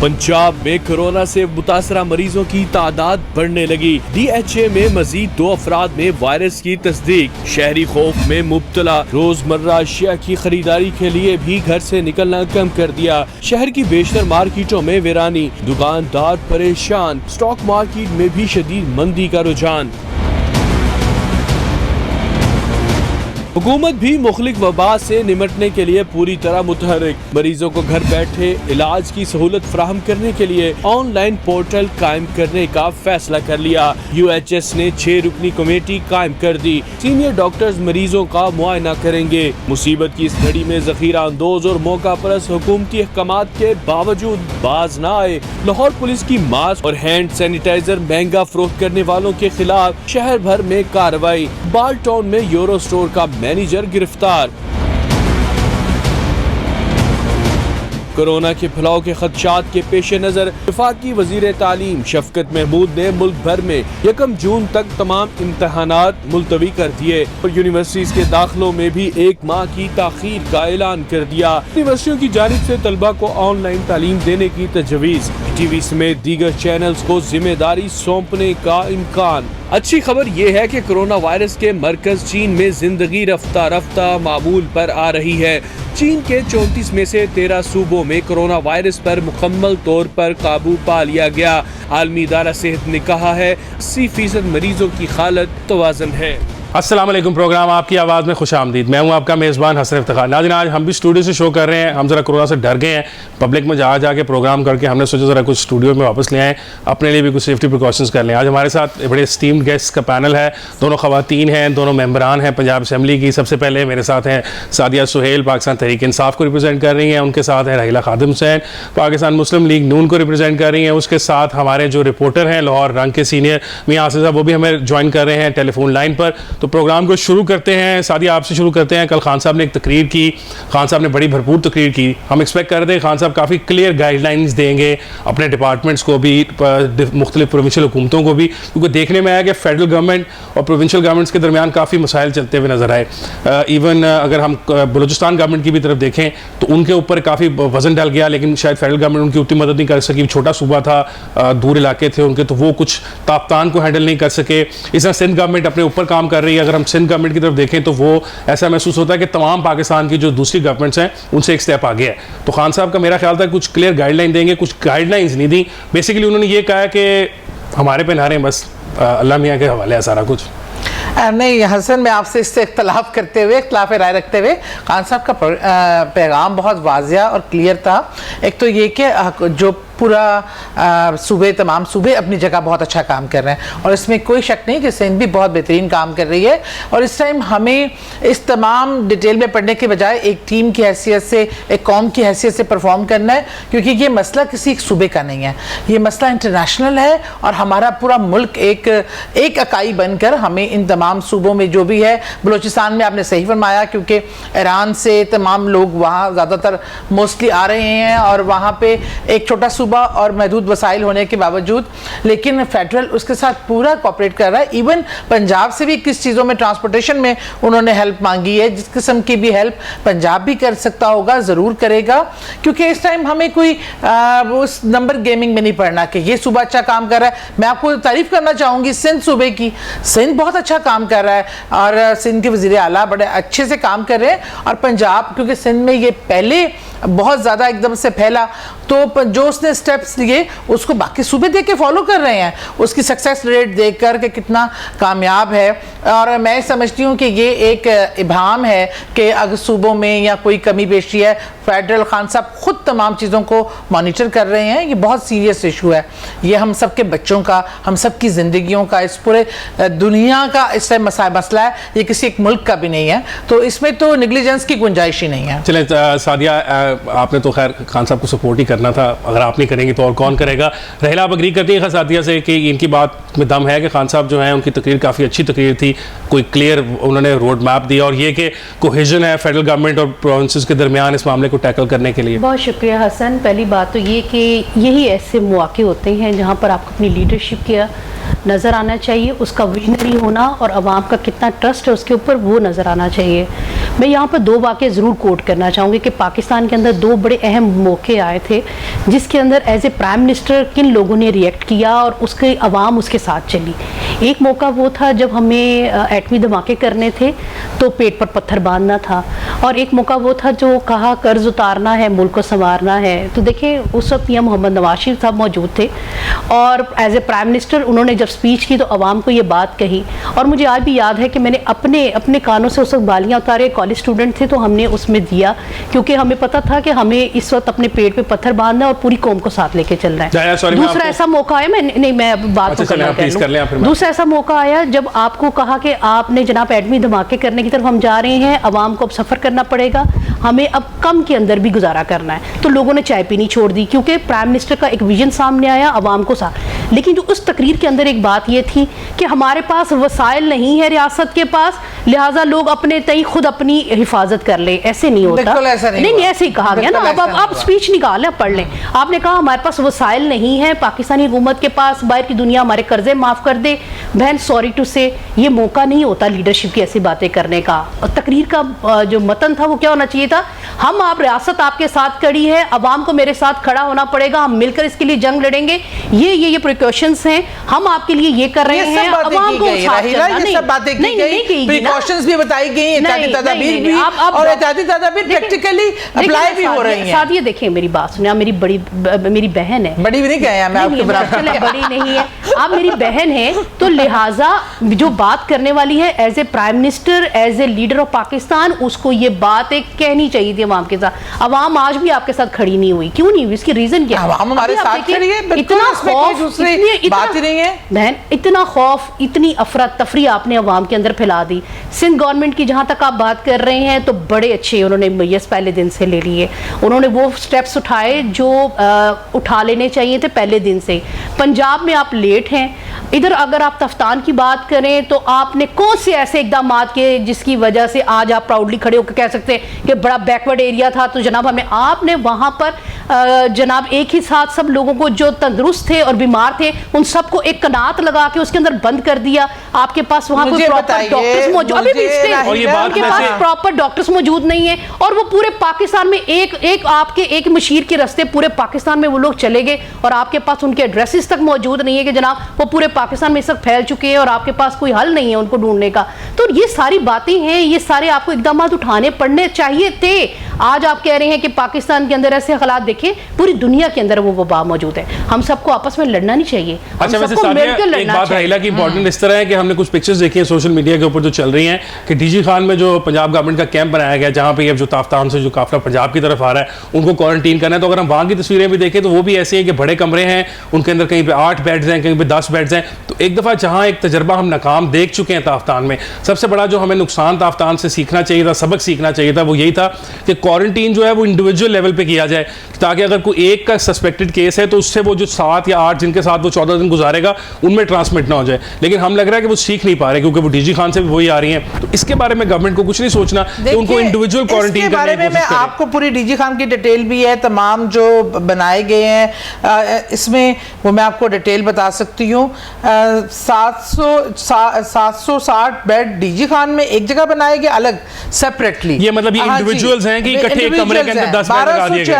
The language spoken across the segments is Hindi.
पंजाब में कोरोना से मुतासरा मरीजों की तादाद बढ़ने लगी। DHA में मजीद 2 अफराद में वायरस की तस्दीक। शहरी खौफ में मुब्तला। रोजमर्रा अशिया की खरीदारी के लिए भी घर से निकलना कम कर दिया। शहर की बेशतर मार्केटों में वीरानी। दुकानदार परेशान। स्टॉक मार्केट में भी शदीद मंदी का रुझान। हुकूमत भी मुख्तलिफ वबा से निमटने के लिए पूरी तरह मुतहरिक। मरीजों को घर बैठे इलाज की सहूलत फराहम करने के लिए ऑनलाइन पोर्टल कायम करने का फैसला कर लिया। UHS ने 6 रुकनी कमेटी कायम कर दी। सीनियर डॉक्टर्स मरीजों का मुआयना करेंगे। मुसीबत की इस घड़ी में जखीरा अंदोज और मौका परस्त हुकूमती अहकामात के बावजूद बाज न आए। लाहौर पुलिस की मास्क और हैंड सैनिटाइजर महंगा फरोख्त करने वालों के खिलाफ शहर भर में कार्रवाई। बाल टाउन में यूरो स्टोर का मैनेजर गिरफ्तार। कोरोना के फैलाव के खदशात के पेश नजर वफाकी वजीर तालीम शफकत महमूद ने मुल्क भर में 1 जून तक तमाम इम्तहानात मुलतवी कर दिए और यूनिवर्सिटीज के दाखिलों में भी 1 माह की ताखीर का ऐलान कर दिया। यूनिवर्सिटियों की जानिब से तलबा को ऑनलाइन तालीम देने की तजवीज़। TV समेत दीगर चैनल्स को जिम्मेदारी सौंपने का इम्कान। अच्छी खबर यह है कि कोरोना वायरस के मरकज चीन में जिंदगी रफ्ता रफ्ता मामूल पर आ रही है। चीन के 34 में से 13 सूबों में कोरोना वायरस पर मुकम्मल तौर पर काबू पा लिया गया। आलमी इदारा सेहत ने कहा है 80% मरीजों की हालत तवाज़ुन है। अस्सलाम वालेकुम। प्रोग्राम आपकी आवाज़ में खुश आमदीद। मैं हूं आपका मेज़बान हसन इफ्तिखार। नाज़रीन, आज हम भी स्टूडियो से शो कर रहे हैं। हम ज़रा कोरोना से डर गए हैं। पब्लिक में जा के प्रोग्राम करके हमने सोचा ज़रा कुछ स्टूडियो में वापस ले आएँ, अपने लिए भी कुछ सेफ्टी प्रिकॉशंस कर लें। आज हमारे साथ बड़े स्टीम्ड गेस्ट का पैनल है। दोनों ख़वातीन हैं, दोनों मेम्बरान हैं पंजाब असम्बली की। सबसे पहले मेरे साथ हैं सादिया सुहेल, पाकिस्तान तहरीक इंसाफ को रिप्रेजेंट कर रही हैं। उनके साथ हैं राहिला खादिम हुसैन, पाकिस्तान मुस्लिम लीग नून को रिप्रेजेंट कर रही हैं। उसके साथ हमारे जो रिपोर्टर हैं लाहौर रंग के सीनियर मियां आसिफ साहब, वो भी हमें ज्वाइन कर रहे हैं टेलीफोन लाइन पर। तो प्रोग्राम को शुरू करते हैं। सादिया, आपसे शुरू करते हैं। कल खान साहब ने एक तकरीर की। खान साहब ने बड़ी भरपूर तकरीर की। हम एक्सपेक्ट कर रहे थे खान साहब काफ़ी क्लियर गाइडलाइंस देंगे अपने डिपार्टमेंट्स को भी, मुख्तलिफ प्रोविंशियल हुकूमतों को भी, क्योंकि देखने में आया कि फेडरल गवर्नमेंट और प्रोविंशियल गवर्नमेंट्स के दरमियान काफ़ी मसाइल चलते हुए नजर आए। इवन अगर हम बलूचिस्तान गवर्नमेंट की भी तरफ देखें तो उनके ऊपर काफ़ी वजन डल गया, लेकिन शायद फेडरल गवर्नमेंट उनकी उतनी मदद नहीं कर सकी। छोटा सूबा था, दूर इलाके थे उनके, तो वो कुछ ताप्तान को हैंडल नहीं कर सके। इस तरह सिंध गवर्नमेंट अपने ऊपर काम कर रही है। अगर हम सिंध गवर्नमेंट की तरफ देखें तो वो ऐसा महसूस होता है कि तमाम पाकिस्तान की जो दूसरी गवर्नमेंट्स हैं उनसे एक स्टेप आगे है। तो खान साहब का मेरा ख्याल था कुछ क्लियर गाइडलाइन देंगे, कुछ गाइडलाइंस नहीं दी। बेसिकली उन्होंने ये कहा कि हमारे पे ना रहें, बस अल्लाह मियाँ के हवाले है सारा कुछ। नहीं हसन, मैं आपसे इससे इख्तलाफ करते हुए, इख्तलाफ राय रखते हुए, खान साहब का पैगाम बहुत वाज़िया और क्लियर था। एक तो ये कि जो पूरा सूबे, तमाम सूबे अपनी जगह बहुत अच्छा काम कर रहे हैं और इसमें कोई शक नहीं कि सिंध भी बहुत बेहतरीन काम कर रही है। और इस टाइम हमें इस तमाम डिटेल में पढ़ने के बजाय एक टीम की हैसियत से, एक कौम की हैसियत से परफॉर्म करना है, क्योंकि ये मसला किसी एक सूबे का नहीं है, ये मसला इंटरनेशनल है और हमारा पूरा मुल्क एक इकाई बनकर हमें इन तमाम सूबों में जो भी है, बलूचिस्तान में आपने सही फरमाया क्योंकि ईरान से तमाम लोग वहाँ ज़्यादातर मोस्टली आ रहे हैं और वहाँ पे एक छोटा और महदूद वसाइल होने के बावजूद, लेकिन फेडरल उसके साथ पूरा कोऑपरेट कर रहा है। इवन पंजाब से भी किस चीज़ों में, ट्रांसपोर्टेशन में उन्होंने हेल्प मांगी है। जिस किस्म की भी हेल्प पंजाब भी कर सकता होगा ज़रूर करेगा, क्योंकि इस टाइम हमें कोई उस नंबर गेमिंग में नहीं पड़ना कि ये सूबा अच्छा काम कर रहा है। मैं आपको तारीफ़ करना चाहूँगी सिंध सूबे की। सिंध बहुत अच्छा काम कर रहा है और सिंध के वज़ीर आला बड़े अच्छे से काम कर रहे हैं। और पंजाब, क्योंकि सिंध में ये पहले बहुत ज़्यादा एकदम से फैला, तो जो उसने स्टेप्स लिए उसको बाकी सूबे देख के फॉलो कर रहे हैं, उसकी सक्सेस रेट देख कर के कितना कामयाब है। और मैं समझती हूँ कि ये एक इबाम है कि अगर सूबों में या कोई कमी पेशी है, फेडरल खान साहब खुद तमाम चीज़ों को मॉनिटर कर रहे हैं। ये बहुत सीरियस इशू है, ये हम सब के बच्चों का, हम सब की ज़िंदगियों का, इस पूरे दुनिया का इस टाइम मसला है, ये किसी एक मुल्क का भी नहीं है, तो इसमें तो निगलिजेंस की गुंजाइश ही नहीं है। चलें सादिया, आपने तो खैर खान साहब को सपोर्ट ही करना था, अगर आप नहीं करेंगे तो और कौन करेगा। रहीला, आप अग्री करती हैं सादिया से कि इनकी बात में दम है कि खान साहब जो हैं उनकी तकरीर काफ़ी अच्छी तकरीर थी, कोई क्लियर उन्होंने रोड मैप दिया और ये कि कोहेजन है फेडरल गवर्नमेंट और प्रोविंसेस के दरमियान इस मामले को टैकल करने के लिए? बहुत शुक्रिया हसन। पहली बात तो ये कि यही ऐसे मौके होते हैं जहाँ पर आपको अपनी लीडरशिप नज़र आना चाहिए, उसका विजनरी होना और आवाम का कितना ट्रस्ट है उसके ऊपर वो नज़र आना चाहिए। मैं यहाँ पर 2 वाक़े ज़रूर कोट करना चाहूँगी कि पाकिस्तान के अंदर 2 बड़े अहम मौके आए थे जिसके अंदर एज ए प्राइम मिनिस्टर किन लोगों ने रिएक्ट किया और उसके आवाम उसके साथ चली। एक मौका वो था जब हमें एटमी धमाके करने थे तो पेट पर पत्थर बांधना था, और एक मौका वो था जो कहा कर्ज उतारना है, मुल्क को संवारना है। तो देखिए उस वक्त पीएम मोहम्मद नवाज शरीफ साहब मौजूद थे और एज ए प्राइम मिनिस्टर उन्होंने जब स्पीच की तो आवाम को ये बात कही, और मुझे आज भी याद है कि मैंने अपने कानों से उस वक्त बालियाँ उतारे, कॉलेज स्टूडेंट थे तो हमने उसमें दिया, क्योंकि हमें पता था कि हमें इस वक्त अपने पेट पे पत्थर बांधना है और पूरी कौम को साथ लेके चलना है। दूसरा ऐसा मौका आया, मैं बात दूसरा ऐसा मौका आया जब आपको कहा कि आपने जनाब एटमी धमाके करने की तरफ हम जा रहे हैं, आवाम को अब सफ़र करना पड़ेगा, हमें अब कम के अंदर भी गुजारा करना है, तो लोगों ने चाय पीनी छोड़ दी क्योंकि प्राइम मिनिस्टर का एक विजन सामने आया आवाम को साथ। लेकिन जो उस तकरीर के अंदर एक बात ये थी कि हमारे पास वसाइल नहीं है रियासत के पास, लिहाजा लोग अपने तय खुद अपनी हिफाजत कर ले। ऐसे नहीं होता, नहीं ऐसे ही कहा गया ना। अब आप स्पीच निकालें, पढ़ लें। आपने कहा हमारे पास वसाइल नहीं है, पाकिस्तानी हुकूमत के पास, बाहर की दुनिया हमारे कर्जे माफ कर दे। बहन सॉरी टू से ये मौका नहीं होता लीडरशिप की ऐसी बातें करने का। और तकरीर का जो मतन था वो क्या होना चाहिए था, हम आप रियासत आपके साथ खड़ी है, अवाम को मेरे साथ खड़ा होना पड़ेगा, हम मिलकर इसके लिए जंग लड़ेंगे, ये प्रिकॉशंस हैं, हम आपके लिए ये कर रहे हैं। अवाम को प्रिकॉशंस भी बताई गई, एहतियाती तदाबीर भी, और एहतियाती तदाबीर प्रैक्टिकली अप्लाई भी हो रही हैं। साथ ये देखिए मेरी बात सुनिए, आप मेरी बहन है, बड़ी भी नहीं कहे मैं आपके बराबर, बड़ी नहीं है, आप मेरी बहन है, तो लिहाजा जो बात करने वाली है as a prime minister, as a leader of Pakistan, उसको ये बात एक कहनी चाहिए थी अवाम के साथ। अवाम आज भी आपके साथ खड़ी नहीं हुई, क्यों नहीं हुई? इसकी रीजन क्या है? हमारे साथ खड़ी है, इतना खौफ, बात ही नहीं है बहन, इतना खौफ, इतनी अफरा तफरी आपने अवाम के अंदर फैला दी। सिंध गवर्नमेंट की जहां तक आप बात कर रहे हैं तो बड़े अच्छे उन्होंने मैयस पहले दिन से ले लिए, उन्होंने वो स्टेप्स उठाए जो उठा लेने चाहिए थे पहले दिन से। पंजाब में आप लेट हैं, इधर अगर आप तफ्तान की बात करें तो आपने कौन से ऐसे इकदाम किए जिसकी वजह से आज आप प्राउडली खड़े होकर कह सकते हैं कि बड़ा बैकवर्ड एरिया था तो जनाब हमें, आपने वहां पर जनाब एक ही साथ सब लोगों को जो तंदुरुस्त थे और बीमार थे उन सबको एक कनात लगा के उसके अंदर बंद कर दिया। आपके पास वहां कोई प्रॉपर डॉक्टर्स मौजूद, अभी भी उनके पास प्रॉपर डॉक्टर्स मौजूद नहीं है, और वो पूरे पाकिस्तान में एक आपके एक मशीर के रास्ते पूरे पाकिस्तान में वो लोग चले गए और आपके पास उनके एड्रेसेस तक मौजूद नहीं है कि जनाब वो पूरे पाकिस्तान में इस वक्त फैल चुके हैं और आपके पास कोई हल नहीं है उनको ढूंढने का। तो ये सारी बातें हैं, ये सारे आपको इकदाम उठाने पड़ने चाहिए थे। आज आप कह रहे हैं कि पाकिस्तान के अंदर ऐसे हालात देखें, पूरी दुनिया के अंदर वो वबा मौजूद है, हम सबको आपस में लड़ना नहीं चाहिए। अच्छा, वैसे एक बात राहिला की इंपॉर्टेंट इस तरह है कि हमने कुछ पिक्चर्स देखी हैं सोशल मीडिया के ऊपर जो चल रही हैं कि डीजी खान में जो पंजाब गवर्नमेंट का कैंप बनाया गया जहां पे अब जो ताफ्तान से जो काफिला पंजाब की तरफ आ रहा है उनको क्वारंटीन करना है, तो अगर हम वहां की तस्वीरें भी देखें तो वो भी ऐसी हैं कि बड़े कमरे हैं, उनके अंदर कहीं पे 8 बेड्स हैं, कहीं पे 10 बेड्स हैं। तो एक दफ़ा जहां एक तजर्बा हम नाकाम देख चुके हैं ताफ्तान में, सबसे बड़ा जो हमें नुकसान ताफ्तान से सीखना चाहिए था, सबक सीखना चाहिए था, वो यही था कि क्वारंटीन जो है वो इंडिविजुअल लेवल पे किया जाए, ताकि अगर कोई एक का सस्पेक्टेड केस है तो उससे वो जो 7 या 8 जिनके साथ वो 14 दिन गुजारेगा उनमें ट्रांसमिट ना हो जाए। लेकिन हम लग रहा है कि वो सीख नहीं पा रहे क्योंकि वो डीजी खान से भी वही आ रही हैं। तो इसके बारे में गवर्नमेंट को कुछ नहीं सोचना कि उनको इंडिविजुअल क्वारंटीन करने की कोशिश करें। आपको पूरी डीजी खान की डिटेल भी है, तमाम जो बनाए गए हैं इसमें वो मैं आपको डिटेल बता सकती हूँ। 760 बेड डीजी खान में एक जगह बनाए गए अलग सेपरेटली, ये मतलब ये इंडिविजुअल्स हैं कि इकट्ठे कमरे के अंदर 10 बेड लगा दिए गए।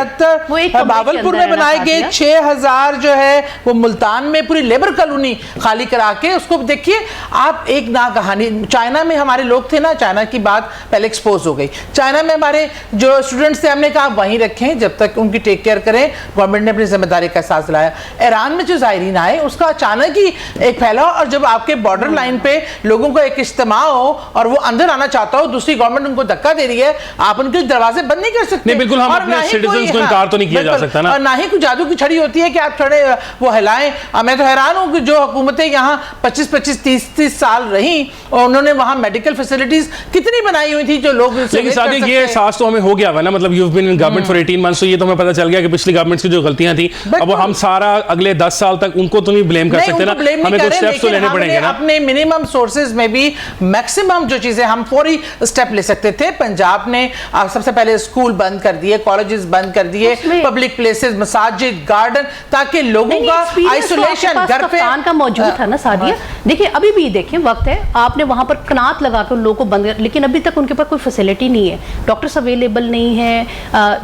1276 बावलपुर में बनाए गए, 6000 जो है वो मुल्तान में पूरी लेबर कॉलोनी खाली करा के उसको देखिए आप। एक ना कहानी चाइना में हमारे लोग थे ना, चाइना की बात पहले एक्सपोज हो गई। चाइना में हमारे जो स्टूडेंट्स थे हमने कहा वहीं रखें जब तक उनकी टेक केयर करें, गवर्नमेंट ने अपनी जिम्मेदारी का एहसास दिलाया। ईरान में जो ज़ायरीन आए उसका अचानक ही एक फैलाव, और जब आपके बॉर्डर लाइन पे लोगों को एक इज्तिमा हो और वो अंदर आना चाहता हो, दूसरी गवर्नमेंट उनको धक्का दे रही है, आप उनके दरवाजे बंद नहीं कर सकते। नहीं, बिल्कुल हम अपने सिटीजंस को इनकार तो नहीं किया जा सकता ना, और ना ही कोई जादू की छड़ी होती है कि आप थोड़े वो हिलाएं। मैं तो हैरान हूं कि जो हुकूमतें यहाँ 25-25, 30-30 साल रही और उन्होंने वहां मेडिकल फैसिलिटीज कितनी बनाई हुई थी जो लोग। लेकिन सादिक ये एहसास तो हमें हो गया है ना, मतलब you have been in government for 18 months, तो ये तो हमें पता चल गया कि पिछली गवर्नमेंट्स की जो गलतियां थी अब हम सारा अगले 10 साल तक उनको तो नहीं ब्लेम कर सकते ना, हमें कुछ स्टेप्स तो लेने पड़ेंगे ना। अपने मिनिमम सोर्सेज में भी मैक्सिमम जो चीजें हम फौरी स्टेप ले सकते थे। पंजाब ने सबसे पहले दिए, स्कूल बंद कर दिए, कॉलेजेस बंद कर दिए, पब्लिक प्लेसेस, मसाजिद, गार्डन, ताकि लोगों का आइसोलेशन घर पे का मौजूद था ना सादिया। देखिए अभी भी देखिए वक्त है, आपने वहां पर कनात लगा कर लोगों को बंद, लेकिन अभी तक उनके पास कोई फैसिलिटी नहीं है, डॉक्टर्स अवेलेबल नहीं है,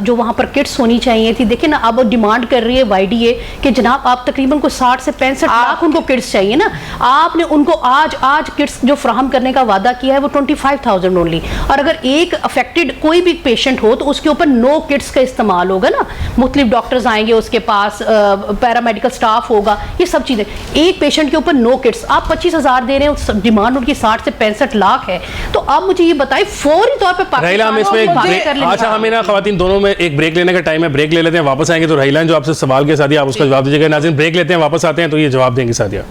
जो वहां पर किट्स होनी चाहिए थी। देखिए ना अब डिमांड कर रही है YDA कि जनाब आप तकरीबन को 60 से 65 लाख उनको किट्स चाहिए ना, आपने उनको आज किट्स जो फ्राहम करने का वादा किया है वो 25,000 ओनली, और अगर एक अफेक्टेड कोई भी पेशेंट हो तो उसके ऊपर 9 किट्स का इस्तेमाल होगा ना, मुख्तलिफ डॉक्टर्स आएंगे उसके पास, पैरामेडिकल स्टाफ होगा, ये सब चीजें, एक पेशेंट के ऊपर 9 किट्स, आप 25,000 दे रहे हैं, डिमांड उनकी 60 से 65 लाख है। तो आप मुझे ये बताएं फौरी तौर पे राहिला, हम इसमें अच्छा हमें ना खवातीन दोनों में एक ब्रेक लेने का टाइम है, ब्रेक ले लेते हैं, वापस आएंगे तो राहिला जो आपसे सवाल के साथ आप उसका जवाब दीजिएगा। नाज़रीन ब्रेक लेते हैं, वापस आते हैं तो ये जवाब देंगे सादिया।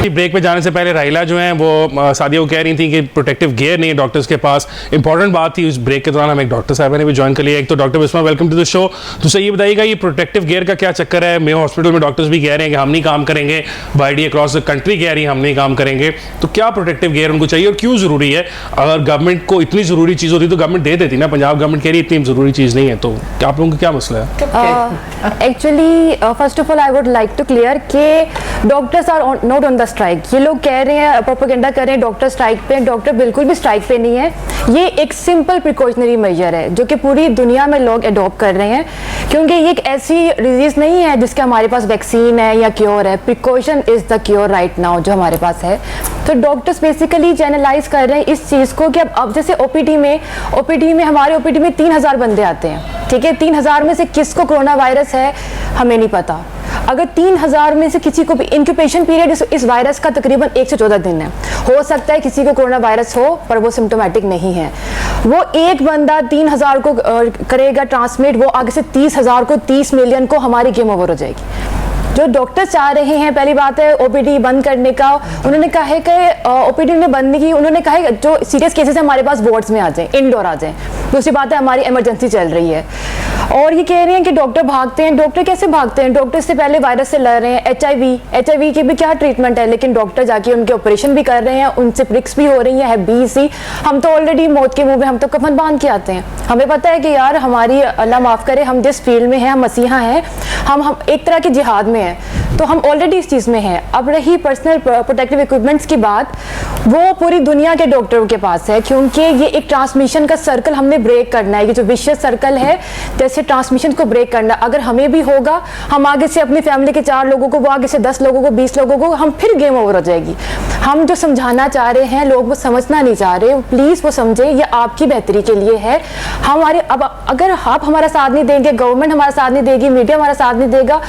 ब्रेक पे जाने से पहले राहिला जो है वो सादिया को कह रही थी कि प्रोटेक्टिव गियर नहीं है डॉक्टर्स के पास। इंपॉर्टेंट बात थी, उस ब्रेक के दौरान हम एक डॉक्टर साहब ने भी ज्वाइन कर लिया। एक तो doctor Bisma, welcome to the show. तो सही बताइएगा ये प्रोटेक्टिव गियर का क्या चक्कर है? मेयो हॉस्पिटल में डॉक्टर्स भी कह रहे हैं कि हम नहीं काम करेंगे, YDA अक्रॉस द कंट्री कह रही है हम नहीं काम करेंगे, तो क्या प्रोटेक्टिव गियर उनको चाहिए और क्यों जरूरी है? अगर गवर्नमेंट को इतनी जरूरी चीज़ होती तो गवर्नमेंट दे देती ना, पंजाब गवर्नमेंट कह रही है इतनी जरूरी चीज़ नहीं है, तो आप लोगों का क्या मसला है? Actually first of all I would like to clear कि doctors are not on the strike. ये लोग कह रहे हैं, प्रोपेगेंडा कर रहे हैं डॉक्टर स्ट्राइक पे, डॉक्टर बिल्कुल भी स्ट्राइक पे नहीं है। ये एक सिंपल प्रिकॉशनरी मेजर है जो कि पूरी दुनिया में लोग अडॉप्ट कर रहे हैं, क्योंकि ये एक ऐसी डिजीज नहीं है जिसका हमारे पास वैक्सीन है या क्योर है। Precaution is the cure right now जो हमारे पास है। तो डॉक्टर्स बेसिकली चैनलाइज कर रहे हैं इस चीज़ को कि अब जैसे ओपीडी में हमारे ओपीडी में 3,000 बंदे आते हैं, ठीक है, 3,000 में से किसको कोरोना वायरस है हमें नहीं पता। अगर 3,000 में से किसी को भी इंक्यूबेशन पीरियड इस वायरस का तकरीबन 1 से 14 दिन है, हो सकता है किसी को कोरोना वायरस हो पर वो सिम्टोमेटिक नहीं है। वो एक बंदा 3,000 को करेगा ट्रांसमिट, वो आगे से 30,000 को, 30 मिलियन को, हमारी गेम ओवर हो जाएगी। जो डॉक्टर चाह रहे हैं, पहली बात है ओपीडी बंद करने का, उन्होंने कहा है कि ओपीडी ने बंद नहीं की, उन्होंने कहा है जो सीरियस केसेस हमारे पास वार्ड्स में आ जाएं, इंडोर आ जाएं। दूसरी बात है हमारी इमरजेंसी चल रही है, और ये कह रहे हैं कि डॉक्टर भागते हैं। डॉक्टर कैसे भागते हैं? डॉक्टर से पहले वायरस से लड़ रहे हैं। HIV की भी क्या ट्रीटमेंट है, लेकिन डॉक्टर जाके उनके ऑपरेशन भी कर रहे हैं, उनसे प्रिक्स भी हो रही है BC। हम तो ऑलरेडी मौत के मुंह में हम तो कफन बांध के आते हैं। हमें पता है कि यार हमारी, अल्लाह माफ़ करे, हम जिस फील्ड में हैं, हम मसीहा हैं, हम एक तरह की जिहाद में हैं, तो हम ऑलरेडी इस चीज़ में हैं। अब रही पर्सनल प्रोटेक्टिव इक्विपमेंट्स की बात, वो पूरी दुनिया के डॉक्टरों के पास है, क्योंकि ये एक ट्रांसमिशन का सर्कल हमने ब्रेक करना है। ये जो विशियस सर्कल है, जैसे ट्रांसमिशन को ब्रेक करना, अगर हमें भी होगा, हम आगे से अपनी फैमिली के 4 लोगों को, वो आगे से 10 लोगों को, 20 लोगों को, हम फिर गेम ओवर हो जाएगी। हम जो समझाना चाह रहे हैं, लोग वो समझना नहीं चाह रहे, प्लीज़ वो समझें, ये आपकी बेहतरी के लिए है। हमारे अब अगर आप हमारा साथ नहीं देंगे, गवर्नमेंट हमारा साथ नहीं देगी, मीडिया हमारा साथ नहीं देगा,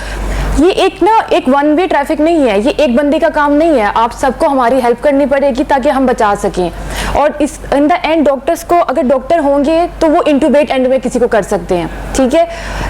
ये एक वन वे ट्रैफिक नहीं है, ये एक बंदे का काम नहीं है। आप सबको हमारी हेल्प करनी पड़ेगी ताकि हम बचा सकें। और इस इन द एंड डॉक्टर्स को, अगर डॉक्टर होंगे तो वो इंटूबेट एंड में किसी को कर सकते हैं, ठीक है।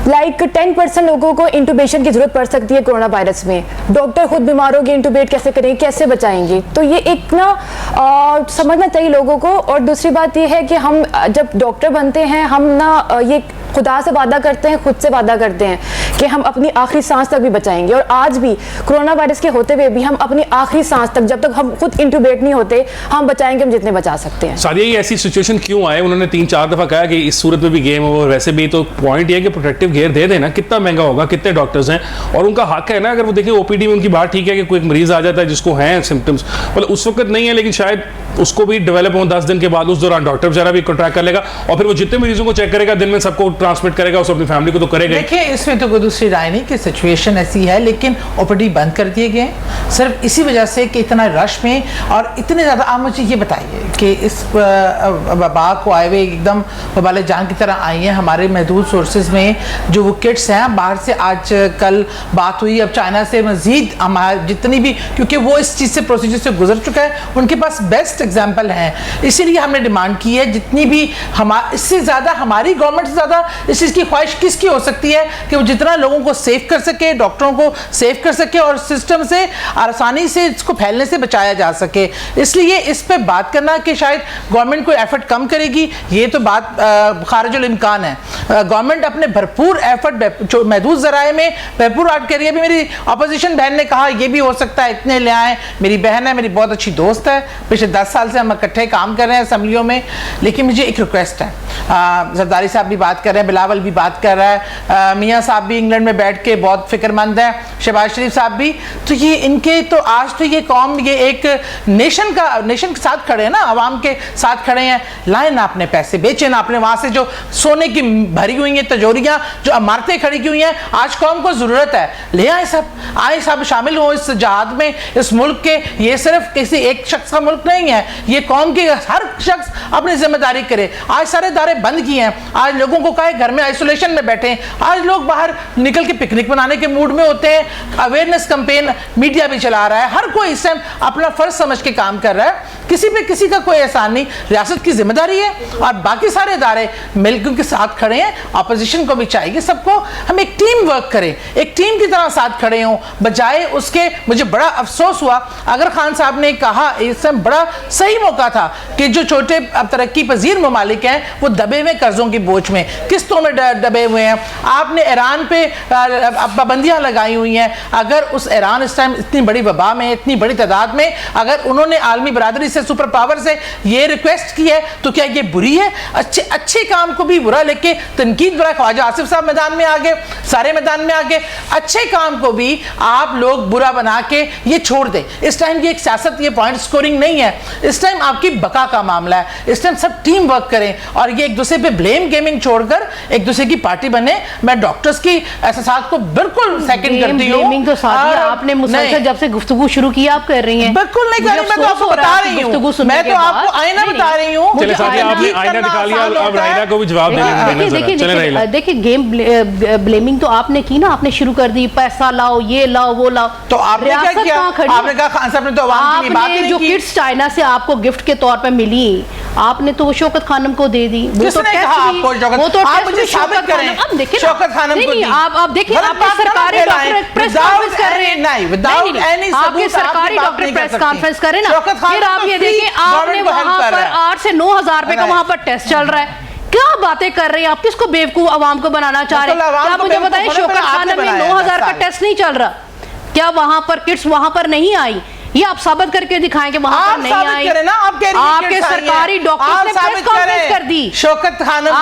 लाइक 10% लोगों को इंटूबेशन की जरूरत पड़ सकती है कोरोना वायरस में। डॉक्टर खुद बीमार होंगे, इंटूबेट कैसे करेंगे, कैसे बचाएंगे? तो ये एक ना समझना चाहिए लोगों को। और दूसरी बात ये है कि हम जब डॉक्टर बनते हैं, हम ना ये खुदा से वादा करते हैं, खुद से वादा करते हैं कि हम अपनी आखिरी सांस तक भी बचाएंगे। और आज भी कोरोना वायरस के होते हुए भी हम अपनी आखिरी सांस तक, जब तक हम खुद इंटूबेट नहीं होते, हम बचाएंगे, हम जितने बचा सकते हैं। सादिया ये ऐसी सिचुएशन क्यों आए? उन्होंने 3-4 दफा कहा कि इस सूरत में भी गेम ओवर। वैसे भी तो पॉइंट ये है कि प्रोटेक्टिव गियर दे देना, कितना महंगा होगा, कितने डॉक्टर्स हैं, और उनका हक है ना। अगर वो देखिए ओपीडी में उनकी बात ठीक है कि कोई मरीज आ जाता है जिसको है सिम्टम्स, मतलब उस वक्त नहीं है, लेकिन शायद उसको भी डेवलप हो 10 दिन के बाद, उस दौरान डॉक्टर बेचारा भी कॉन्ट्रैक्ट कर लेगा, और फिर वो जितने मरीजों को चेक करेगा दिन में सबको ट्रांसमिट करेगा, उस अपनी फैमिली को तो करेगा। देखिए इसमें तो कोई दूसरी राय नहीं कि सिचुएशन ऐसी है, लेकिन ओपीडी बंद कर दिए गए सिर्फ इसी वजह से कि इतना रश में और इतने ज़्यादा। आप मुझे ये बताइए कि इस वबा को आए हुए एकदम वबाले जान की तरह आई है। हमारे महदूद सोर्सेज में जो वो किट्स हैं बाहर से, आज कल बात हुई, अब चाइना से मजीद हमारे जितनी भी, क्योंकि वो इस चीज़ से प्रोसीजर से गुजर चुका है, उनके पास बेस्ट एग्जाम्पल हैं। इसीलिए हमने डिमांड की है जितनी भी इससे ज़्यादा हमारी गवर्नमेंट से ज़्यादा इस चीज़ की ख्वाहिश किसकी हो सकती है कि वो जितना लोगों को सेव कर सके, डॉक्टरों को सेव कर सके और सिस्टम से आसानी से इसको फैलने से बचाया जा सके। इसलिए इस पे बात करना कि शायद गवर्नमेंट कोई एफर्ट कम करेगी, ये तो बात खारिजुल इम्कान है। गवर्नमेंट अपने भरपूर एफर्ट महदूद ज़राए में भरपूर आर्ट करिए। अभी मेरी अपोजिशन बहन ने कहा ये भी हो सकता है, इतने ले आए। मेरी बहन है, मेरी बहुत अच्छी दोस्त है, पिछले 10 साल से हम इकट्ठे काम कर रहे हैं असम्बलियों में। लेकिन मुझे एक रिक्वेस्ट है, जरदारी साहब भी बात कर रहे हैं, बिलावल भी बात कर रहा है, मियाँ साहब भी इंग्लैंड में बैठ के बहुत फिक्रमंद है, शहबाज शरीफ साहब भी। तो ये इनके तो आज तो ये कौम ये एक नेशन के साथ खड़े हैं ना, आवाम के साथ खड़े हैं। लाए ना अपने पैसे, बेचे ना अपने, वहाँ से जो सोने की भरी हुई हैं तजोरियाँ, जो इमारतें खड़ी की हुई हैं, आज कौम को ज़रूरत है, ले आए सब, आए सब शामिल हो इस जहाद में, इस मुल्क के। ये सिर्फ किसी एक शख्स का मुल्क नहीं है, ये कौम के हर शख्स अपनी जिम्मेदारी करे। आज सारे दारे बंद किए हैं, आज लोगों को कहे घर में आइसोलेशन में बैठे हैं, आज लोग बाहर निकल के पिकनिक मनाने के मूड में होते हैं। अवेयरनेस कैंपेन मीडिया भी चला रहा है, हर कोई इस टाइम अपना फर्ज समझ के काम कर रहा है। किसी पे किसी का कोई एहसान नहीं, रियासत की जिम्मेदारी है और बाकी सारे इदारे मिलकर के साथ खड़े हैं। अपोजिशन को भी चाहिए सबको हम एक टीम वर्क करें, एक टीम की तरह साथ खड़े हों, बजाय उसके। मुझे बड़ा अफसोस हुआ, अगर खान साहब ने कहा इस समय बड़ा सही मौका था कि जो छोटे तरक्की पजीर ममालिक हैं वो दबे हुए कर्जों की बोझ में, किस्तों में दबे हुए हैं। आपने ईरान पे पाबंदियां लगाई हुई हैं। अगर उस ईरान इस टाइम इतनी बड़ी वबा में, इतनी बड़ी तादाद में, अगर उन्होंने आलमी बरादरी से, सुपर पावर से ये रिक्वेस्ट की है तो क्या ये बुरी है? अच्छे काम को भी बुरा लेके तनकीद बुरा। ख्वाजा आसिफ साहब मैदान में आ गए, सारे मैदान में आ गए। अच्छे काम को भी आप लोग बुरा बना के ये छोड़ दे। इस टाइम ये एक सियासत, ये पॉइंट स्कोरिंग नहीं है, इस टाइम आपकी बका का मामला है। इस टाइम सब टीम वर्क करें और ये एक दूसरे पे ब्लेम गेमिंग छोड़कर एक दूसरे की पार्टी बने। मैं डॉक्टर्स की एहसास को बिल्कुल सेकंड करती हूं। तो आपने मुसलसल जब से गुफ्तगू शुरू की आप कर रही हैं। बिल्कुल नहीं कर रही, मैं तो आपको बता रही हूं, मैं तो आपको आईना बता रही हूं। चलिए साथी, आपने आईना दिखा लिया, अब रायना को भी जवाब देने। देखिए गेम ब्लेमिंग तो आपने की ना, आपने शुरू कर दी, पैसा लाओ, ये लाओ, वो लाओ। तो आपने क्या किया? आपने कहा खान साहब ने तो आवाम की बात नहीं की। जो किट्स चाइना से आपको गिफ्ट के तौर पे मिली, आपने तो वो शौकत खानम को दे दी। किसने कहा आपको शौकत? वो तो आप मुझे साबित करें। अब देखिए शौकत खानम को दी। आप देखिए, आपके सरकारी डॉक्टर प्रेस कॉन्फ्रेंस कर रहे हैं। नहीं, विदाउट एनी सबूत आपके सरकारी डॉक्टर प्रेस कॉन्फ्रेंस करें ना। फिर आप ये देखिए, आपने वहां पर 8 से 9,000 रुपए का वहां पर टेस्ट चल रहा है। क्या बातें कर रहे हैं आप? किसको बेवकूफ आवाम को बनाना चाह रहे हैं? क्या मुझे बताइए, शौकत खानम में 9,000 का टेस्ट नहीं चल रहा? क्या वहां पर किट्स वहां पर नहीं आई? ये आप साबित करके दिखाएं कि वहां पर नहीं आई। आपके सरकारी डॉक्टर ने प्रेस कॉन्फ्रेंस कर दी। शौकत खानम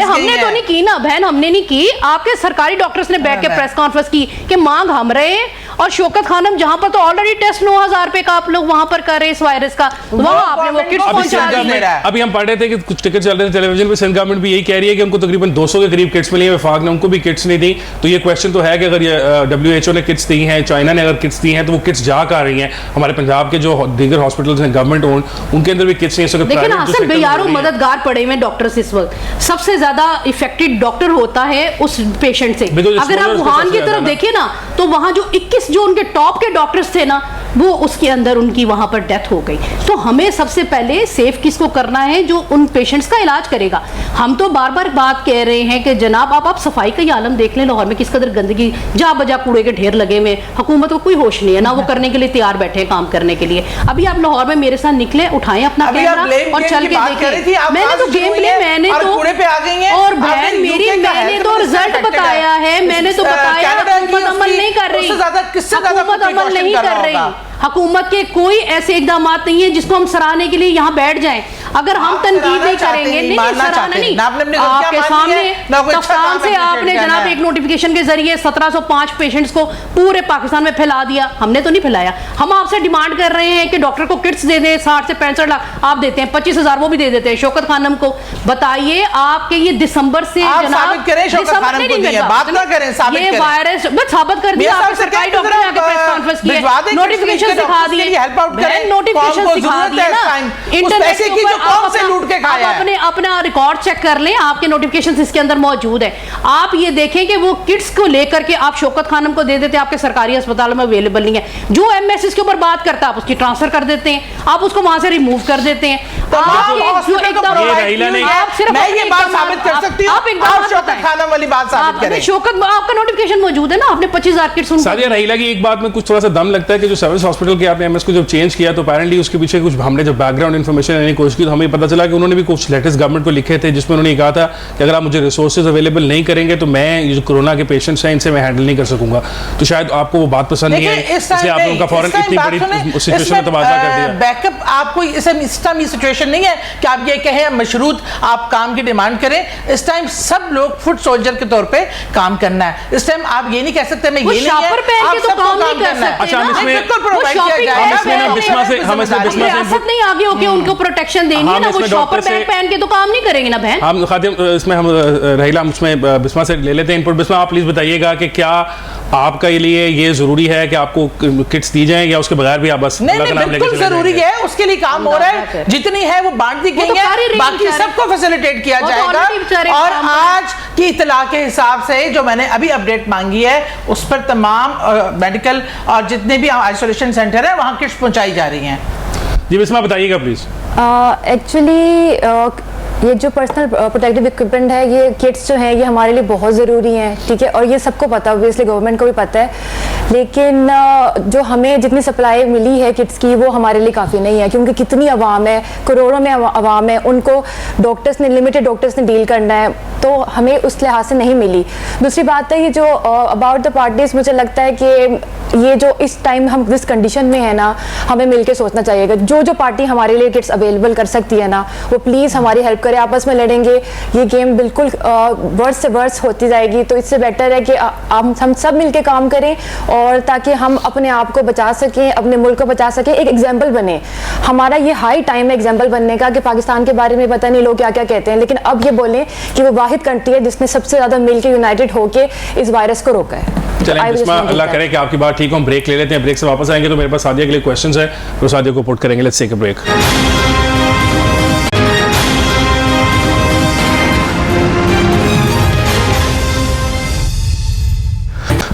हमने तो नहीं की ना बहन, हमने नहीं की। आपके सरकारी डॉक्टर्स ने बैठ के प्रेस कॉन्फ्रेंस की कि मांग हम रहे हैं, और शौकत खानम जहां पर तो ऑलरेडी टेस्ट 9,000 रुपए का आप लोग वहां पर कर रहे हैं इस वायरस का, वहां आपने वो किट्स पहुंचा दी। अभी हम पढ़ रहे थे कि कुछ टिकट चल रहे थे टेलीविजन पे, सिंध गवर्नमेंट भी यही कह रही है कि उनको तकरीबन 200 के करीब किट्स मिली है, वफाक ने उनको भी किट्स नहीं दी। तो ये क्वेश्चन तो है कि अगर ये WHO ने किट्स दी हैं, चाइना ने अगर किट्स दी हैं, तो वो किट्स जा कर रही हैं? हमारे पंजाब के जो दीगर हॉस्पिटल्स हैं गवर्नमेंट ओन, उनके अंदर भी किट्स नहीं है। देखिए ना हसन भाई, यारों मददगार पड़े हुए डॉक्टर्स इस वक्त। सबसे ज्यादा इफेक्टेड डॉक्टर होता है उस पेशेंट से। अगर आप वुहान की तरफ देखिए ना, तो वहां जो 21 जो उनके टॉप के डॉक्टर्स थे ना, वो उसके अंदर उनकी वहां पर डेथ हो गई। तो हमें सबसे पहले सेफ किसको करना है? जो उन पेशेंट्स का इलाज करेगा। हम तो बार बार बात कह रहे हैं कि जनाब आप सफाई का ही आलम देख लें, लाहौर में किस कदर गंदगी, जा बजा कूड़े के ढेर लगे हुए। हुकूमत को कोई होश नहीं है ना, वो करने के लिए तैयार बैठे हैं काम करने के लिए। अभी आप लाहौर में मेरे साथ निकले, उठाएं अपना कैमरा और चल के देखें। मैंने तो गेम प्ले, मैंने तो और बहन मेरी, मैंने तो रिजल्ट बताया है, मैंने तो बताया हुकूमत अमल नहीं कर रही, हुकूमत अमल नहीं कर रही। हुकूमत के कोई ऐसे इकदाम नहीं है जिसको हम सराहने के लिए यहाँ बैठ जाएं। अगर हम तनकीद नहीं करेंगे, नहीं सराहना नहीं, आपके सामने कप्तान से आपने जनाब एक नोटिफिकेशन के जरिए 1705 पेशेंट्स को पूरे पाकिस्तान में फैला दिया। हमने तो नहीं फैलाया। हम आपसे डिमांड कर रहे हैं कि डॉक्टर को किट्स दे दें। 60 से 65 लाख आप देते हैं, 25,000 वो भी दे देते हैं शौकत खानम को। बताइए आपके ये दिसंबर से जनाब ये वायरस साबित कर दिया, आपके सरकारी डॉक्टर ने आके प्रेस कॉन्फ्रेंस की है, नोटिफिकेशन दिखा दिए, नोटिफिकेशन दिखा दिए ना इंटरनेट के ऊपर। आप अपना रिकॉर्ड चेक कर लें, आपके नोटिफिकेशन इसके अंदर मौजूद है। आप ये देखें कि वो किट्स को लेकर के आप शौकत खानम को दे देते हैं, आपके सरकारी अस्पतालों में अवेलेबल नहीं है। जो एमएस इसके ऊपर बात करता है आप उसकी ट्रांसफर कर देते हैं, आप उसको वहां से रिमूव कर देते हैं। मैं ये बात साबित कर सकती हूँ, आप शौकत खानम वाली बात साबित करें। शौकत, आपका नोटिफिकेशन मौजूद है ना, आपने 25,000 किट्स उनको। सादिया रहीला की एक बात में कुछ थोड़ा सा दम लगता है कि जो सर्विस हॉस्पिटल के आपने एमएस को जब चेंज किया तो अपेरेंटली उसके पीछे कुछ हमने जब बैकग्राउंड इन्फॉर्मेशन लेने की कोशिश की तो हमें पता चला कि उन्होंने भी कुछ लेटर्स गवर्नमेंट को लिखे थे जिसमें उन्होंने कहा था कि अगर आप मुझे रिसोर्सेज अवेलेबल नहीं करेंगे तो मैं ये जो कोरोना के पेशेंट्स हैं इनसे मैं हैंडल नहीं कर सकूंगा। तो शायद आपको वो बात पसंद नहीं है, इसलिए आपने उनका फौरन इतनी बड़ी सिचुएशन में तबादला कर दिया। बैकअप आपको इस टाइम ये सिचुएशन नहीं है कि आप ये कहें मशरूत आप काम की डिमांड करें। इस टाइम सब लोग फुट सोल्जर के तौर पे काम करना है। इस टाइम आप ये नहीं कह सकते मैं ये नहीं है, आप सबको काम करना है। अच्छा, हम इसमें नहीं आगे होके उनको प्रोटेक्शन देनी है ना, वो शॉपर बैग पहन के तो काम नहीं करेंगे ना बहन। हम खादिम इसमें हम रहीला उसमें बिस्मा से ले लेते हैं इनपुट। बिस्मा आप प्लीज बताइएगा कि क्या आपका लिए ये जरूरी है कि आपको किट्स दी जाएं या उसके बगैर भी आप बस नहीं बिल्कुल जरूरी है, उसके लिए काम हो रहा है, जितनी है वो बांट दी गई है, बाकी सबको फैसिलिटेट किया जाएगा। और आज की इतला के हिसाब से जो मैंने अभी अपडेट मांगी है उस पर तमाम मेडिकल और जितने भी आइसोलेशन सेंटर है वहां किट्स पहुंचाई जा रही हैं। जी बिस्मा बताइएगा प्लीज। एक्चुअली ये जो पर्सनल प्रोटेक्टिव इक्विपमेंट है, ये किट्स जो हैं ये हमारे लिए बहुत ज़रूरी हैं, ठीक है, और ये सबको पता है, ऑब्वियसली गवर्नमेंट को भी पता है। लेकिन जो हमें जितनी सप्लाई मिली है किट्स की वो हमारे लिए काफ़ी नहीं है, क्योंकि कितनी आवाम है, करोड़ों में आवाम है, उनको डॉक्टर्स ने लिमिटेड डॉक्टर्स ने डील करना है, तो हमें उस लिहाज से नहीं मिली। दूसरी बात है ये जो अबाउट द पार्टीज, मुझे लगता है कि ये जो इस टाइम हम जिस कंडीशन में है ना, हमें मिलकर सोचना चाहिए। जो पार्टी हमारे लिए किट्स अवेलेबल कर सकती है ना, वो प्लीज़ हमारी हेल्प करे, आपस में लड़ेंगे, ये गेम बिल्कुल वर्स से वर्स होती जाएगी। तो इससे बेटर है कि हम सब मिलके काम करें और ताकि हम अपने आप को बचा सकें, अपने मुल्क को बचा सकें, एक एग्जाम्पल बने। हमारा ये हाई टाइम है एग्जाम्पल बनने का कि पाकिस्तान के बारे में पता नहीं लोग क्या क्या कहते हैं, लेकिन अब ये बोलें कि वो वाहिद कंट्री है जिसने सबसे ज़्यादा मिलकर यूनाइटेड होकर इस वायरस को रोका है। चलें बिस्मा, अल्लाह करे कि आपकी बात ठीक हो। हम ब्रेक ले लेते हैं, ब्रेक से वापस आएंगे तो मेरे पास सादिया के लिए क्वेश्चंस है तो सादिया को पुट करेंगे। Let's take a break.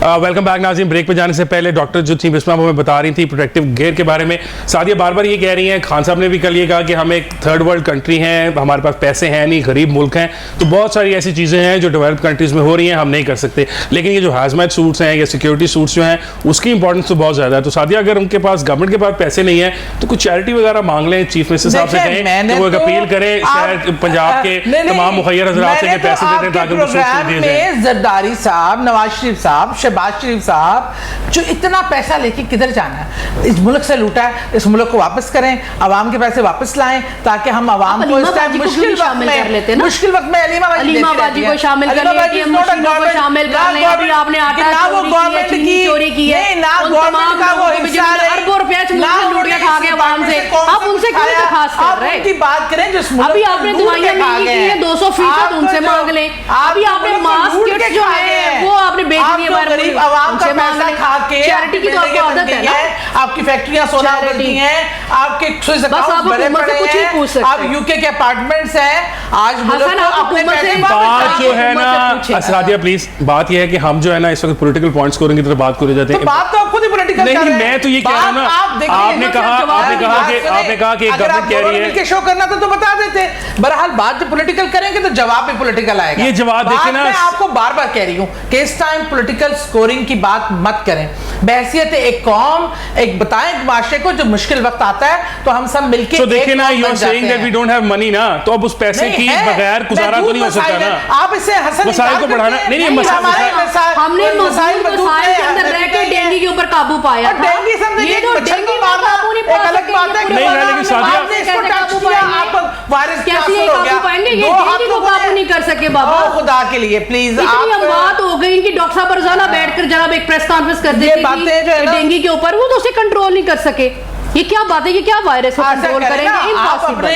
Welcome back नाज़रीन। ब्रेक पे जाने से पहले डॉक्टर जो थी बिस्मा हमें बता रही थी प्रोटेक्टिव गियर के बारे में। सादिया बार बार ये कह रही हैं, खान साहब ने भी कल ये कहा कि हम एक थर्ड वर्ल्ड कंट्री हैं, हमारे पास पैसे हैं नहीं, गरीब मुल्क हैं, तो बहुत सारी ऐसी चीज़ें हैं जो डेवलप्ड कंट्रीज़ में हो रही हैं, हम नहीं कर सकते। लेकिन ये जो हाजमैट सूट्स हैं या सिक्योरिटी सूट्स जो हैं उसकी इंपॉर्टेंस तो बहुत ज़्यादा है। तो सादिया अगर उनके पास गवर्नमेंट के पास पैसे नहीं है तो कुछ चैरिटी वगैरह मांग लें, चीफ मिनिस्टर साहब से कहें तो वो एक अपील करें शायद पंजाब के तमाम मुखैर हज़रात से पैसे देते हैं ताकि उनको सूट्स दिए जाएं। जरदारी साहब, नवाज शरीफ साहब, शहबाज शरीफ साहब जो इतना पैसा लेके किधर जाना है, इस मुल्क से लूटा है, इस मुल्क को वापस करें, आवाम के पैसे वापस लाएं ताकि हम आवाम को इस टाइम मुश्किल वक्त में अलीमा बाजी को शामिल कर लेते हैं, मुश्किलों को शामिल कर लें। अभी आपने आटा चोरी की है, ना गवर्नमेंट का वो हिस्सा है, अरबों रुपए लूट के खा गए आवाम से, आप उनसे क्यों दरखास्त कर रहे हैं? उनकी बात करें जिस मुल्क अभी आपने दवाइयां महंगी की हैं 200% उनसे मांग लें। अभी आपने मास्क किट्स जो है वो आपने बेच दिए, गरीब आवाम का पैसा खा के चैरिटी की तो आपको आदत है ना, आपकी फैक्ट्रियां सोना उगलती हैं, आपके स्विस अकाउंट्स भरे पड़े हैं, आप यूके के अपार्टमेंट्स हैं, आज मुल्क को अपने पैसे बात जो है ना सादिया प्लीज, बात ये है कि हम जो है ना इस वक्त पॉलिटिकल पॉइंट्स स्कोरिंग की तरफ बात करे जाते हैं। बात तो खुद ही पॉलिटिकल कर रहे हैं। नहीं, मैं तो ये कह रहा हूं ना, आपने कहा कि गवर्नमेंट कह रही है कि शो करना तो बता देते। बहरहाल बात जब पॉलिटिकल करेंगे तो जवाब भी पॉलिटिकल आएगा। ये जवाब देखे ना, मैं आपको बार-बार कह रही हूं कि इस टाइम पॉलिटिकल स्कोरिंग की बात मत करें। बहसियत एक कौम, एक बताएं माशरे को, जो मुश्किल वक्त आता है तो हम सब मिलके तो देखिए ना, you are saying that we don't have money ना, तो अब उस पैसे की बगैर गुजारा तो नहीं हो सकता ना। आप इसे हसन मसाइल को बढ़ाना नहीं, हमने मसाइल के अंदर रह के डेंगू के ऊपर काबू पाया था। डेंगू समझे ये तो डेंगू मारना एक अलग बात है। नहीं है, लेकिन सादिया इसको टच किया, आप वायरस कैसे काबू पाएंगे? ये डेंगू को काबू नहीं कर सके बाबा, खुदा के लिए प्लीज। इतनी हम बात हो गई कि डॉक्टर साहब रोजाना बैठकर जनाब एक प्रेस कॉन्फ्रेंस कर देते थे डेंगू के ऊपर, वो तो उसे कंट्रोल नहीं कर सके। ये क्या बात है, ये क्या वायरस को कंट्रोल करेंगे? इम्पॉसिबल।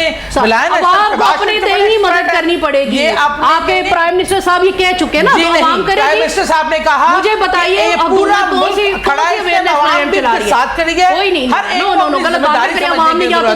अब आपको अपने ही मदद करनी पड़ेगी। आपके प्राइम मिनिस्टर साहब ये कह चुके हैं ना, तो आवाम करेगी। प्राइम मिनिस्टर साहब ने कहा, मुझे बताइए पूरा कौन सी अवेयरनेस प्रोग्राम चला रही है? कोई नहीं, नो गलत बात करें, आवाम ने या तो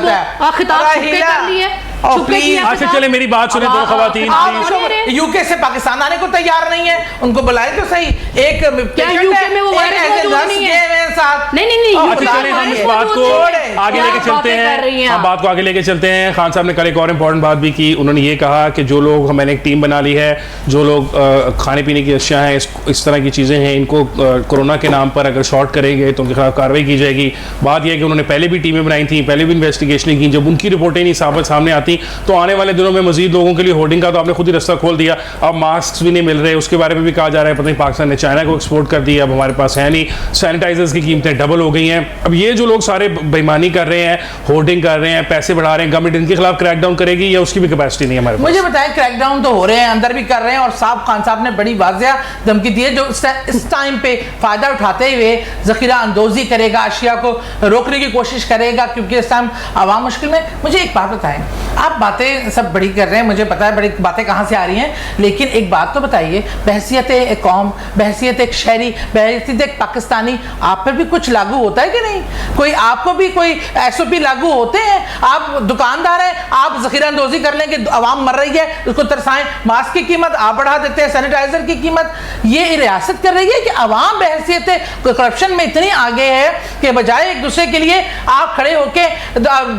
खिताब छुपके कर ली है और छुपे प्लीज अच्छा चले मेरी बात सुने दोनों खवातीन आप यूके से पाकिस्तान आने को तैयार नहीं है, उनको बुलाए तो सही। एक क्या यूके में वो वायरस मौजूद नहीं है? साथ नहीं अच्छा चले हम इस बात को आगे लेके चलते हैं, हम बात को आगे लेके चलते हैं। खान साहब ने कल एक और इम्पोर्टेंट बात भी की, उन्होंने ये कहा कि जो लोग, मैंने एक टीम बना ली है, जो लोग खाने पीने की अशिया हैं, इस तरह की चीज़ें हैं, इनको कोरोना के नाम पर अगर शॉर्ट करेंगे तो उनके खिलाफ कार्रवाई की जाएगी। बात यह है कि उन्होंने पहले भी टीमें बनाई थी, पहले भी इन्वेस्टिगेशन की, जब उनकी रिपोर्टें नहीं सामने आती तो आने वाले दिनों में मजीद लोगों के लिए होर्डिंग का तो आपने खुद ही रास्ता खोल दिया। अब मास्क भी नहीं मिल रहे, उसके बारे में भी कहा जा रहा है, पता नहीं पाकिस्तान ने चाइना को एक्सपोर्ट कर दिया, अब हमारे पास है नहीं। सैनिटाइजर्स की कीमतें डबल हो गई हैं। अब ये जो लोग सारे बेईमानी कर रहे हैं, होर्डिंग कर रहे हैं, पैसे बढ़ा रहे हैं, गवर्नमेंट इनके खिलाफ क्रैकडाउन करेगी या उसकी भी कैपेसिटी नहीं है हमारे पास? मुझे बताएं, क्रैकडाउन तो हो रहे हैं, अंदर भी कर रहे हैं, और साहब खान साहब ने बड़ी वाज़ेह धमकी दी है जो इस टाइम पे फायदा उठाते हुए जखीरा अंदोजी करेगा, अशिया को रोकने की कोशिश करेगा, क्योंकि इस टाइम आवाम मुश्किल में। मुझे एक बात बताएं, आप बातें सब बड़ी कर रहे हैं, मुझे पता है बड़ी बातें कहाँ से आ रही हैं, लेकिन एक बात तो बताइए, बहसियत एक कौम, बहसियत एक शहरी, बहसियत एक पाकिस्तानी, आप पर भी कुछ लागू होता है कि नहीं? कोई आपको भी कोई SOP लागू होते हैं? आप दुकानदार हैं, आप जखीरा अंदोजी कर लें कि आवाम मर रही है, उसको तरसाएं, मास्क की कीमत आप बढ़ा देते हैं, सैनिटाइजर की कीमत। ये रियासत कर रही है कि आवाम बहसियत करप्शन में इतनी आगे है कि बजाय एक दूसरे के लिए आप खड़े होके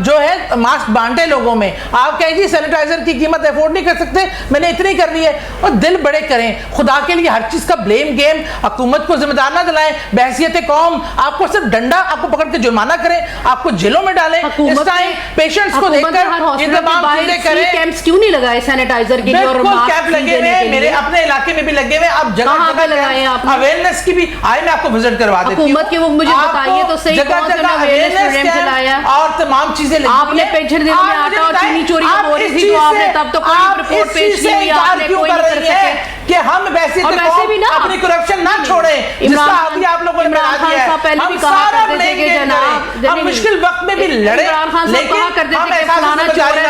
जो है मास्क बांटे लोगों में, आप कहें जी सैनिटाइजर की कीमत अफोर्ड नहीं कर सकते, मैंने इतनी कर ली है। और दिल बड़े करें, खुदा के लिए हर चीज का ब्लेम गेम हुकूमत को जिम्मेदार ना दिलाएं। बहसियत कौम आपको सिर्फ डंडा आपको पकड़ के जुर्माना करें, आपको जेलों में डालें। इस टाइम पेशेंट्स को देखकर ये तमाम चीजें करें। कैंप्स क्यों नहीं लगाए सैनिटाइजर के लिए और मास्क कैंप लगे हुए हैं, मेरे अपने इलाके में भी लगे हुए, आप जगह जगह लगाए, अवेयरनेस की भी आए, मैं आपको विजिट करवा देती हूं। हुकूमत के वो मुझे बताइए तो सही, जगह जगह अवेयरनेस चलाया और तमाम चीजें लगी। आपने पेंशन देने में आटा और चीनी चोरी हो रही थी, तो आपने तब तो कोई रिपोर्ट पेश नहीं हुई, आपने कोई नहीं कर सके कि हम वैसे भी ना अपनी करप्शन ना छोड़े, जिसका आदि आप लोगों ने बना दिया है। पहले भी कहा करते थे कि जनाब हम मुश्किल वक्त में भी लड़े, इमरान खान साहब कहा करते थे कि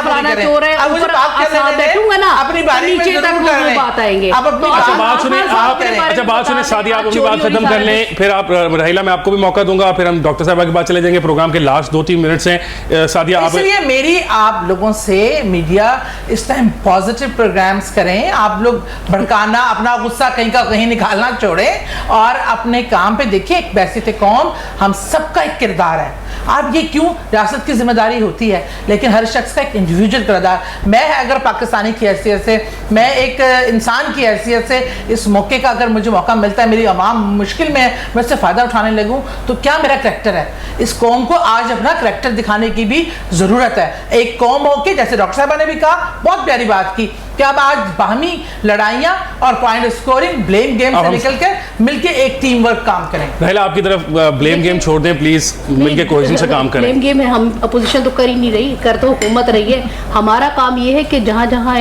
फलाना चोर है, अब मुझे बात करने दें, बैठूंगा ना अपनी बारी में नीचे तक वो बात आएंगे। अब अपनी बात सुने आप, अच्छा बात सुने सादी, आप अपनी बात खत्म कर लें, फिर आप रहीला, मैं आपको भी मौका दूंगा, फिर हम डॉक्टर साहब के पास चले जाएंगे। प्रोग्राम के लास्ट 2-3 मिनट्स हैं। सादिया आप, इसलिए मेरी आप लोगों से, मीडिया इस टाइम पॉजिटिव प्रोग्राम्स करें, आप लोग भड़काना, अपना गुस्सा कहीं का कहीं निकालना छोड़ें और अपने काम पे देखिए। एक बहसियत कौम हम सबका एक किरदार है। आप ये क्यों, रियासत की जिम्मेदारी होती है, लेकिन हर शख्स का एक इंडिविजुअल किरदार। मैं अगर पाकिस्तानी की हैसियत से, मैं एक इंसान की हैसियत से इस मौके का अगर मुझे मौका मिलता है, मेरी आवाम मुश्किल में है, मैं इससे फ़ायदा उठाने लगूँ, तो क्या मेरा करैक्टर है? इस कौम को आज अपना करैक्टर दिखाने की भी ज़रूरत है। एक कौम होके, जैसे डॉक्टर साहबा ने भी कहा, बहुत प्यारी बात की कि अब आज बाहमी लड़ाइयाँ और पॉइंट स्कोरिंग, ब्लेम गेम से निकल कर मिलके एक टीम वर्क काम करें। रहीला आपकी तरफ ब्लेम गेम छोड़ दें प्लीज, मिलके कोशिश से काम करें। ब्लेम गेम है, हम अपोजिशन तो कर ही नहीं रही, कर तो हुकूमत रही है। हमारा काम ये है कि जहाँ जहाँ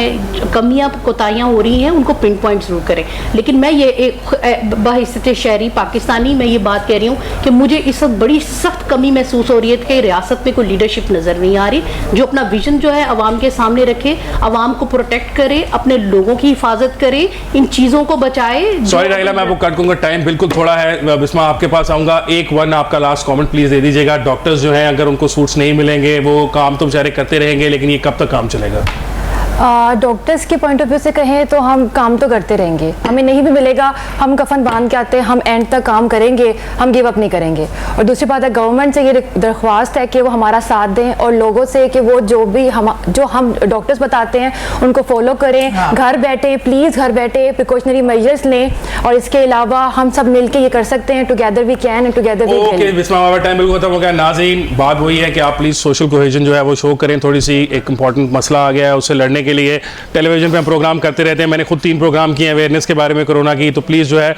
कमियाँ कोताहियाँ हो रही हैं उनको पिन पॉइंट जरूर करें। लेकिन मैं ये एक बहैसियत शहरी पाकिस्तानी मैं ये बात कह रही हूँ कि मुझे इस वक्त बड़ी सख्त कमी महसूस हो रही है कि रियासत में कोई लीडरशिप नज़र नहीं आ रही जो अपना विजन जो है आवाम के सामने रखे, आवाम को प्रोटेक्ट करे, अपने लोगों की हिफाजत करे, इन चीज़ों को बचाए। सॉरी रहीला, मैं आपको कट दूंगा, टाइम बिल्कुल थोड़ा है। बिस्मा आपके पास आऊंगा, एक वन आपका लास्ट कमेंट प्लीज दे दीजिएगा। डॉक्टर्स जो हैं अगर उनको सूट्स नहीं मिलेंगे, वो काम तो बेचारे करते रहेंगे, लेकिन ये कब तक काम चलेगा? डॉक्टर्स के पॉइंट ऑफ व्यू से कहें तो हम काम तो करते रहेंगे, हमें नहीं भी मिलेगा हम कफन बांध के आते हैं, हम एंड तक काम करेंगे, हम गिव अप नहीं करेंगे। और दूसरी बात है, गवर्नमेंट से ये दरख्वास्त है कि वो हमारा साथ दें और लोगों से कि वो जो हम डॉक्टर्स बताते हैं उनको फॉलो करें। हाँ। घर बैठे, प्लीज़ घर बैठे प्रिकॉशनरी मेजर्स लें, और इसके अलावा हम सब मिलकर ये कर सकते हैं। Together we can and together we will. Bisma हमारा टाइम बिल्कुल खत्म हो गया। नाज़रीन, बात वही है कि आप प्लीज़ सोशल कोहेजन जो है वो शो करें। थोड़ी सी एक इंपॉर्टेंट मसला आ गया है, उससे लड़ने के लिए टेलीविजन पे हम प्रोग्राम करते रहते हैं। मैंने खुद 3 प्रोग्राम किए हैं अवेयरनेस के बारे में कोरोना की, तो प्लीज़ जो है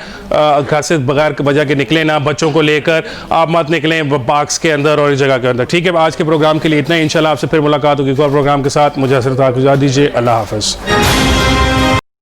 घर से बगैर वजह के निकलें ना, बच्चों को लेकर आप मत निकलें पार्क्स के अंदर और इस जगह के अंदर। ठीक है, आज के प्रोग्राम के लिए इतना ही। इंशाल्लाह आपसे फिर मुलाकात होगी एक और प्रोग्राम के साथ। मुझे हसरत गुजार दीजिए। अल्लाह हाफ़िज़।